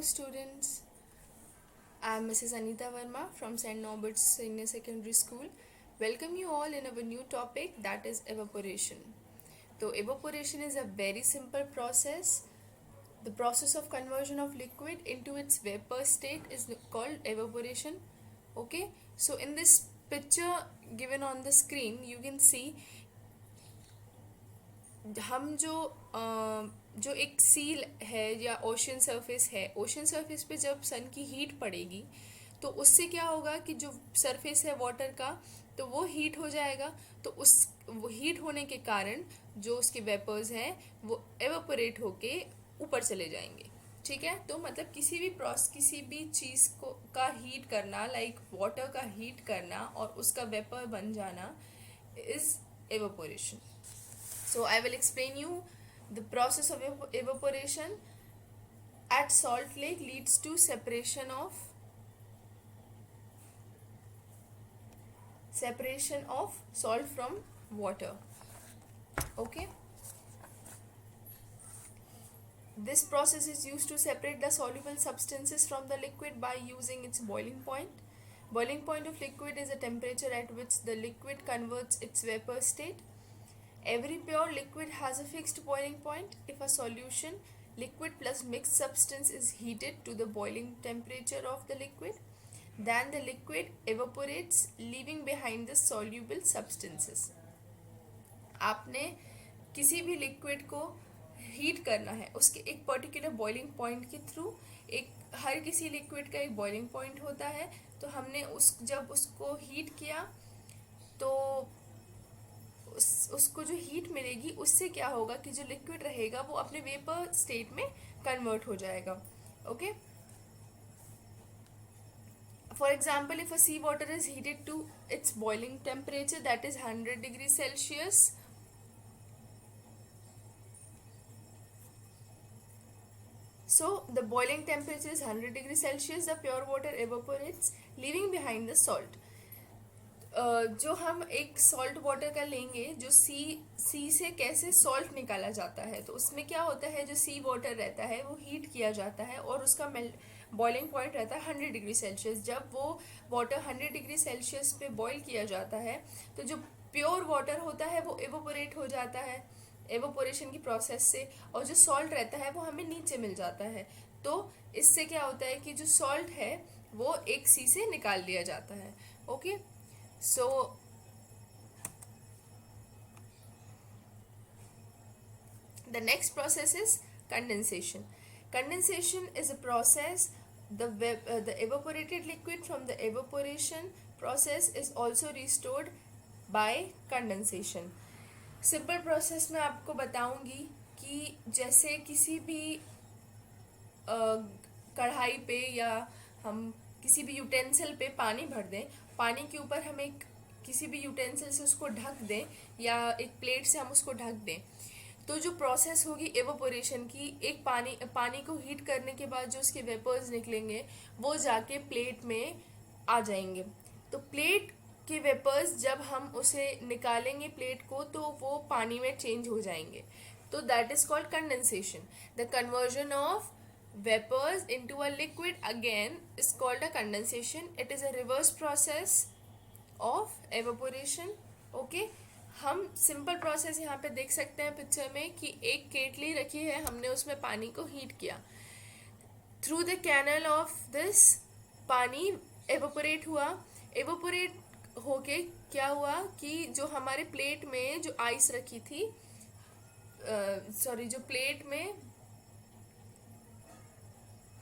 students. I am Mrs. Anita Verma from St. Norbert's Senior Secondary School. Welcome you all in our new topic, that is evaporation. So evaporation is a very simple process. The process of conversion of liquid into its vapor state is called evaporation. Okay, so in this picture given on the screen you can see हम जो एक seal है या ocean surface है, ocean surface पे जब सन की heat पड़ेगी तो उससे क्या होगा कि जो सरफेस है वाटर का तो वो हीट हो जाएगा। तो उस वो हीट होने के कारण जो उसके वेपर्स हैं वो एवापोरेट होके ऊपर चले जाएंगे। ठीक है, तो मतलब किसी भी चीज़ को का हीट करना, लाइक वाटर का हीट करना और उसका वेपर बन जाना is evaporation. So I will explain you the process of evaporation at Salt Lake leads to separation of salt from water. Okay. This process is used to separate the soluble substances from the liquid by using its boiling point. Boiling point of liquid is the temperature at which the liquid converts its vapor state. Every pure liquid has a fixed boiling point. If a solution, liquid plus mixed substance is heated to the boiling temperature of the liquid, then the liquid evaporates, leaving behind the soluble substances. आपने किसी भी liquid को heat करना है, उसके एक particular boiling point के through, हर किसी लिक्विड का एक बॉइलिंग पॉइंट होता है। तो हमने जब उसको हीट किया तो उसको जो हीट मिलेगी उससे क्या होगा कि जो लिक्विड रहेगा वो अपने वेपर स्टेट में कन्वर्ट हो जाएगा. Okay, for example if a sea water is heated to its boiling temperature that is 100 degree Celsius. So the boiling temperature is 100 degree Celsius. The pure water evaporates, leaving behind the salt. जो हम एक salt water का लेंगे, जो सी से कैसे salt निकाला जाता है, तो उसमें क्या होता है, जो सी वाटर रहता है वो हीट किया जाता है और उसका बॉइलिंग पॉइंट रहता है 100 डिग्री सेल्सियस. जब वो वाटर 100 डिग्री सेल्सियस पे बॉईल किया जाता है तो जो प्योर वाटर होता है वो एवोपोरेट हो जाता है एवोपोरेशन की प्रोसेस से, और जो सॉल्ट रहता है वो हमें नीचे मिल जाता है. तो इससे क्या होता है कि जो सॉल्ट है वो एक सी से निकाल लिया जाता है. Okay, so the next process is condensation. Condensation is a process the evaporated liquid from the evaporation process is also restored by condensation. Simple process में आपको बताऊंगी कि जैसे किसी भी कढ़ाई पे या हम किसी भी यूटेंसिल पे पानी भर दें, पानी के ऊपर हम एक किसी भी यूटेंसिल से उसको ढक दें या एक प्लेट से हम उसको ढक दें, तो जो प्रोसेस होगी एवोपोरेशन की, एक पानी को हीट करने के बाद जो उसके वेपर्स निकलेंगे वो जाके प्लेट में आ जाएंगे. तो प्लेट के वेपर्स जब हम उसे निकालेंगे प्लेट को तो वो पानी में चेंज हो जाएंगे. तो that is called condensation. The conversion of vapors into a liquid again is called a condensation. It is a reverse process of evaporation. Okay, हम सिंपल प्रोसेस यहाँ पे देख सकते हैं पिक्चर में कि एक केटली रखी है, हमने उसमें पानी को हीट किया. Through the canal of this पानी एवोपोरेट हुआ. एवोपोरेट होके क्या हुआ कि जो हमारे प्लेट में जो आइस रखी थी, जो प्लेट में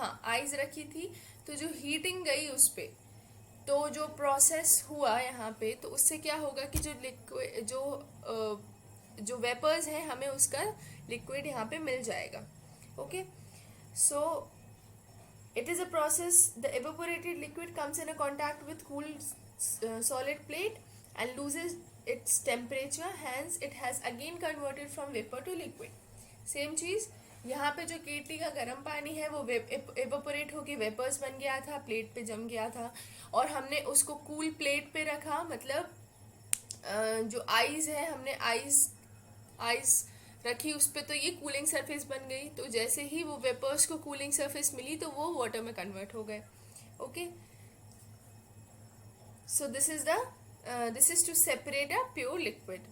आइस रखी थी, तो जो हीटिंग गई उस पे, तो जो प्रोसेस हुआ यहाँ पे, तो उससे क्या होगा कि जो लिक्विड जो वेपर्स हैं हमें उसका लिक्विड यहाँ पे मिल जाएगा. Okay, so it is a process the evaporated liquid comes in a contact with cool solid plate and loses its temperature, hence it has again converted from vapour to liquid. Same चीज यहाँ पे जो केटली का गर्म पानी है वो evaporate होके वेपर्स बन गया था, प्लेट पे जम गया था, और हमने उसको कूल प्लेट पे रखा. मतलब जो आइस है, हमने आइस रखी उस पर, तो ये कूलिंग सरफेस बन गई। तो जैसे ही वो वेपर्स को कूलिंग सरफेस मिली तो वो वाटर में कन्वर्ट हो गए। Okay, so this is to separate a pure liquid.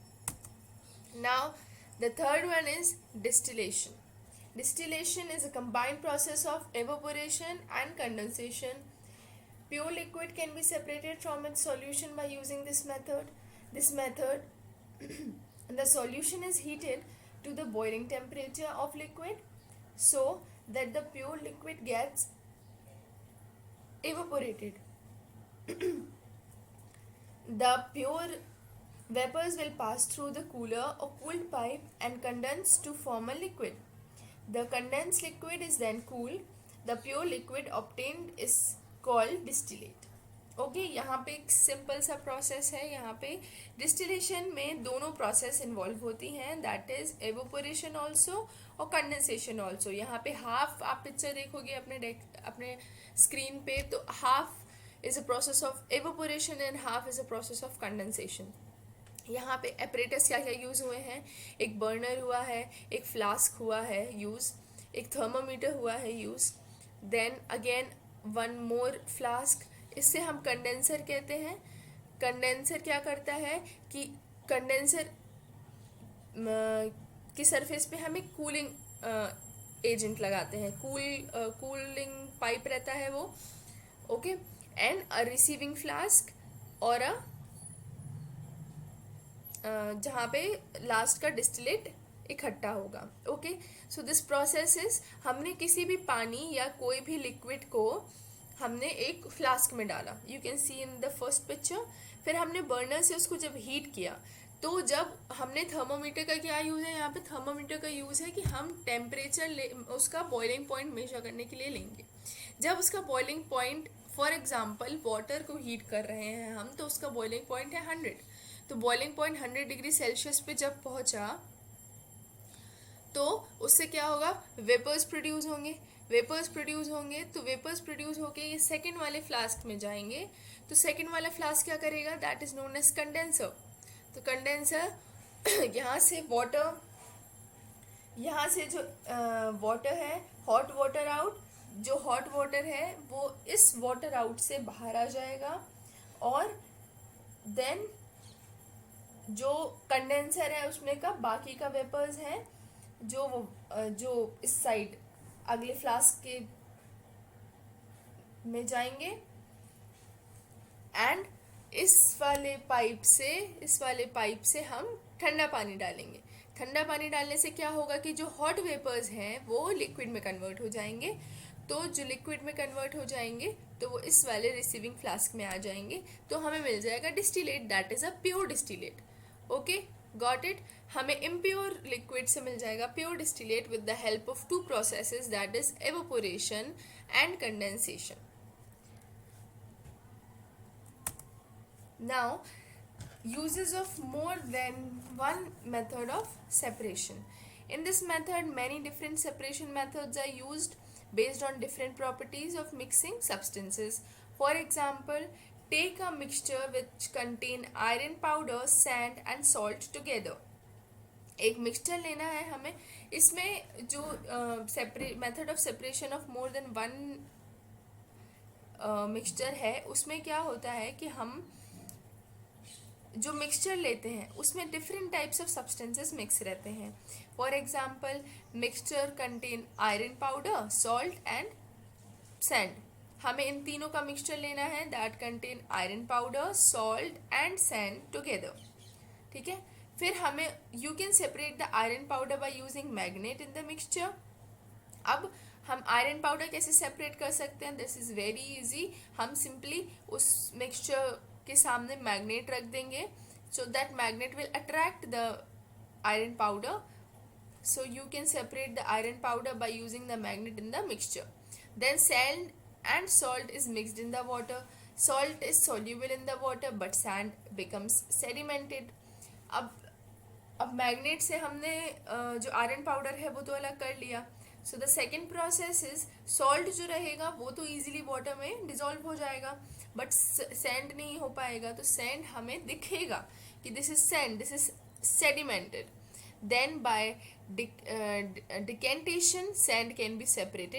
Now the third one is distillation. Distillation is a combined process of evaporation and condensation. Pure liquid can be separated from its solution by using this method. The solution is heated to the boiling temperature of liquid so that the pure liquid gets evaporated. The pure vapors will pass through the cooler or cooled pipe and condense to form a liquid. The condensed liquid is then cooled. The pure liquid obtained is called distillate. Okay, यहाँ पे एक simple सा process है। यहाँ पे distillation में दोनों process involve होती हैं, दैट इज एवोपोरेशन ऑल्सो और कंडेंसेशन ऑल्सो। यहाँ पे हाफ आप पिक्चर देखोगे अपने स्क्रीन पे, तो half is a process of evaporation and half is a process of condensation. यहाँ पे apparatus क्या क्या यूज़ हुए हैं, एक बर्नर हुआ है, एक फ्लास्क हुआ है यूज़, एक थर्मोमीटर हुआ है use, then again one more flask, इससे हम कंडेंसर कहते हैं। कंडेंसर क्या करता है कि कंडेंसर की सरफेस पे हम एक कूलिंग एजेंट लगाते हैं, कूलिंग पाइप रहता है वो। Okay, and a receiving flask और जहाँ पे लास्ट का डिस्टिलेट इकट्ठा होगा। Okay, so this process is, हमने किसी भी पानी या कोई भी लिक्विड को हमने एक फ्लास्क में डाला, you can see in the first picture. फिर हमने बर्नर से उसको जब हीट किया, तो जब हमने थर्मोमीटर का क्या यूज़ है, यहाँ पे थर्मोमीटर का यूज़ है कि हम टेम्परेचर उसका बॉइलिंग पॉइंट मेजर करने के लिए लेंगे। जब उसका boiling point, for example water को हीट कर रहे हैं हम, तो उसका बॉइलिंग पॉइंट है 100, तो बॉइलिंग पॉइंट 100 डिग्री सेल्सियस पे जब पहुंचा तो उससे क्या होगा, वेपर्स प्रोड्यूस होंगे। तो वेपर्स प्रोड्यूस होके ये सेकेंड वाले फ्लास्क में जाएंगे। तो सेकेंड वाला फ्लास्क क्या करेगा, that is known as condenser. तो कंडेंसर यहाँ से जो वाटर है, हॉट वाटर आउट, जो हॉट वाटर है वो इस वाटर आउट से बाहर आ जाएगा, और देन जो कंडेंसर है उसमें का बाकी का वेपर्स है जो इस साइड अगले फ्लास्क के में जाएंगे, एंड इस वाले पाइप से हम ठंडा पानी डालेंगे। ठंडा पानी डालने से क्या होगा कि जो हॉट वेपर्स हैं वो लिक्विड में कन्वर्ट हो जाएंगे। तो जो लिक्विड में कन्वर्ट हो जाएंगे तो वो इस वाले रिसीविंग फ्लास्क में आ जाएंगे, तो हमें मिल जाएगा distillate, that is a pure distillate. Okay, got it. हमें इम्प्योर लिक्विड से मिल जाएगा pure distillate with the help of two processes, that is evaporation and condensation. Now uses of more than one method of separation. In this method, many different separation methods are used based on different properties of mixing substances. For example, take a mixture which contain iron powder, sand and salt together. एक mixture लेना है हमें, इसमें जो method of separation of more than one mixture है, उसमें क्या होता है कि हम जो मिक्सचर लेते हैं उसमें different types of substances mix रहते हैं। For example, mixture contain iron powder, salt and sand. हमें इन तीनों का मिक्सचर लेना है, that contain iron powder, salt and sand together. ठीक है, फिर हमें you can separate the iron powder by using magnet in the mixture. अब हम आयरन पाउडर कैसे सेपरेट कर सकते हैं, दिस इज़ वेरी इजी। हम सिंपली उस मिक्सचर के सामने मैग्नेट रख देंगे, so that magnet will attract the iron powder, so you can separate the iron powder by using the magnet in the mixture. Then sand and salt is mixed in the water. Salt is soluble in the water but sand becomes sedimented. अब magnet से हमने जो iron powder है वो तो अलग कर लिया। So the second process is, salt जो रहेगा वो तो इजीली वाटर में डिजोल्व हो जाएगा, बट सैंड नहीं हो पाएगा। तो सैंड हमें दिखेगा कि this is sand, this is sedimented. then by decantation sand can be separated.